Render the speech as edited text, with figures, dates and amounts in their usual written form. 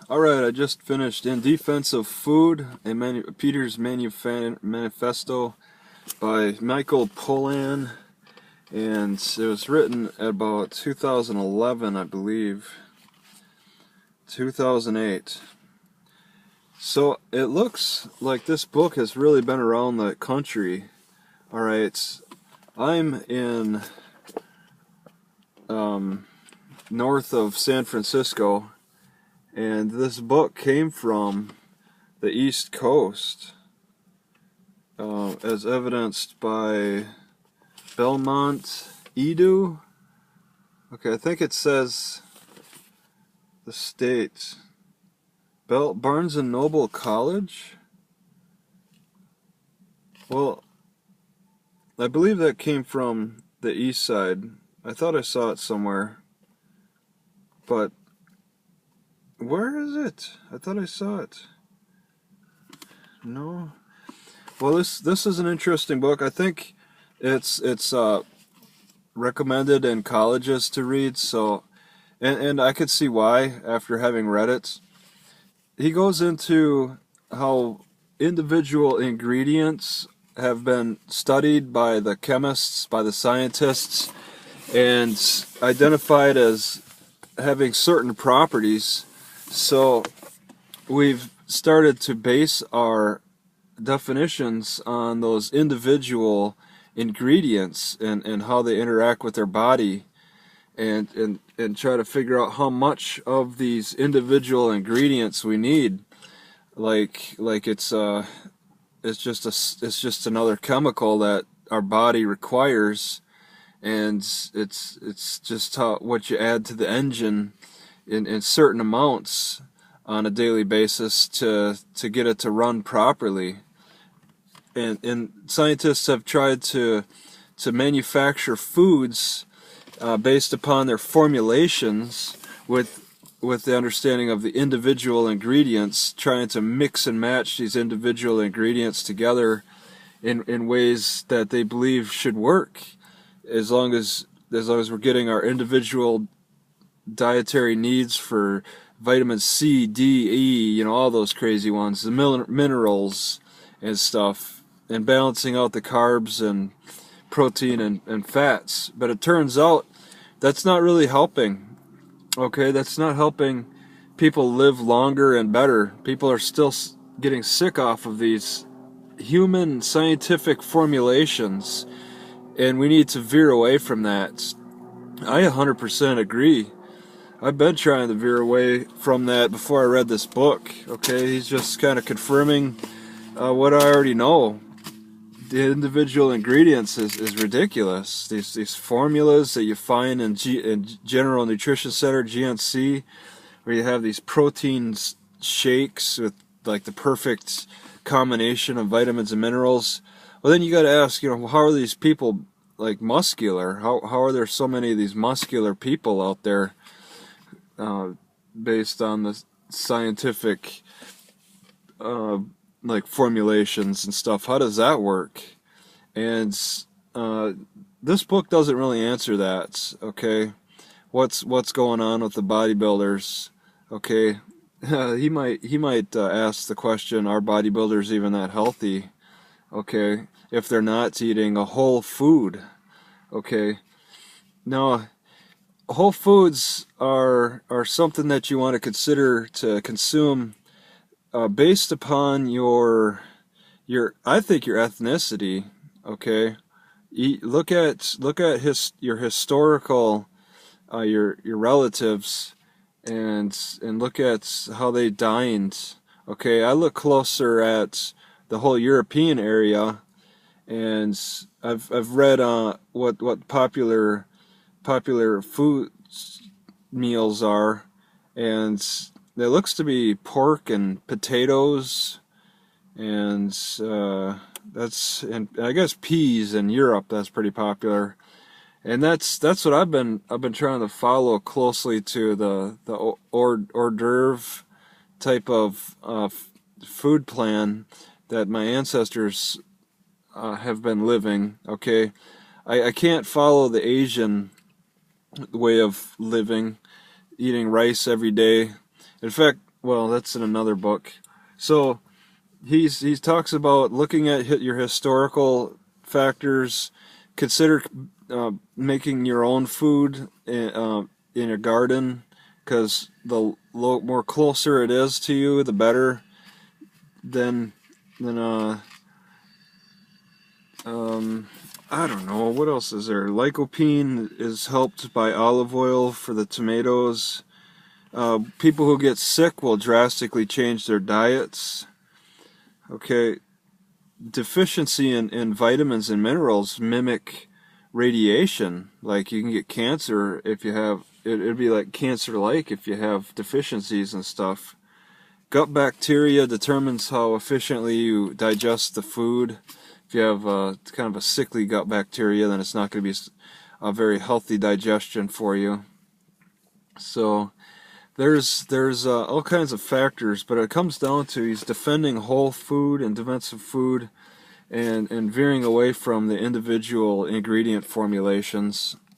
Alright, I just finished In Defense of Food, Peter's Manifesto by Michael Pollan, and it was written at about 2011, I believe. 2008. So it looks like this book has really been around the country. Alright, I'm in north of San Francisco, and this book came from the East Coast, as evidenced by Belmont Edu. Okay, I think it says the state. Barnes and Noble College? Well, I believe that came from the east side. I thought I saw it somewhere. But where is it? I thought I saw it. No. Well, this is an interesting book. I think it's recommended in colleges to read. So, and I could see why after having read it. He goes into how individual ingredients have been studied by the chemists, by the scientists, and identified as having certain properties. So we've started to base our definitions on those individual ingredients and how they interact with their body, and try to figure out how much of these individual ingredients we need. Like it's just another chemical that our body requires, and it's just what you add to the engine in certain amounts on a daily basis to get it to run properly. And scientists have tried to manufacture foods based upon their formulations with the understanding of the individual ingredients, trying to mix and match these individual ingredients together in ways that they believe should work, as long as we're getting our individual dietary needs for vitamin C, D, E, all those crazy ones, the minerals and stuff, and balancing out the carbs and protein and fats. But it turns out that's not really helping. Okay, that's not helping people live longer and better. People are still getting sick off of these human scientific formulations, and we need to veer away from that. I 100% agree. I've been trying to veer away from that before I read this book. Okay, he's just kind of confirming what I already know. The individual ingredients is ridiculous. These formulas that you find in General Nutrition Center, GNC, where you have these protein shakes with like the perfect combination of vitamins and minerals. Well, then you got to ask, how are these people like muscular? How are there so many of these muscular people out there, based on the scientific like formulations and stuff? How does that work? And this book doesn't really answer that. Okay, what's going on with the bodybuilders? Okay, he might ask the question: are bodybuilders even that healthy? Okay, if they're not eating a whole food. Okay, now whole foods are something that you want to consider to consume based upon your I think your ethnicity. Okay, look at your historical your relatives, and look at how they dined. Okay, I look closer at the whole European area, and I've read what popular food meals are, and there looks to be pork and potatoes, and and I guess peas in Europe. That's pretty popular, and that's what I've been trying to follow closely to the hors d'oeuvre type of food plan that my ancestors have been living. Okay, I can't follow the Asian way of living, eating rice every day In fact, well, that's in another book. So he talks about looking at your historical factors. Consider making your own food in a garden, because the more closer it is to you, the better. Then I don't know, what else is there? Lycopene is helped by olive oil for the tomatoes. People who get sick will drastically change their diets. Okay, deficiency in vitamins and minerals mimic radiation. Like, you can get cancer if you have, it'd be like cancer-like if you have deficiencies and stuff. Gut bacteria determines how efficiently you digest the food. If you have kind of a sickly gut bacteria, then it's not going to be a very healthy digestion for you. So there's all kinds of factors, but it comes down to he's defending whole food and defense of food, and veering away from the individual ingredient formulations.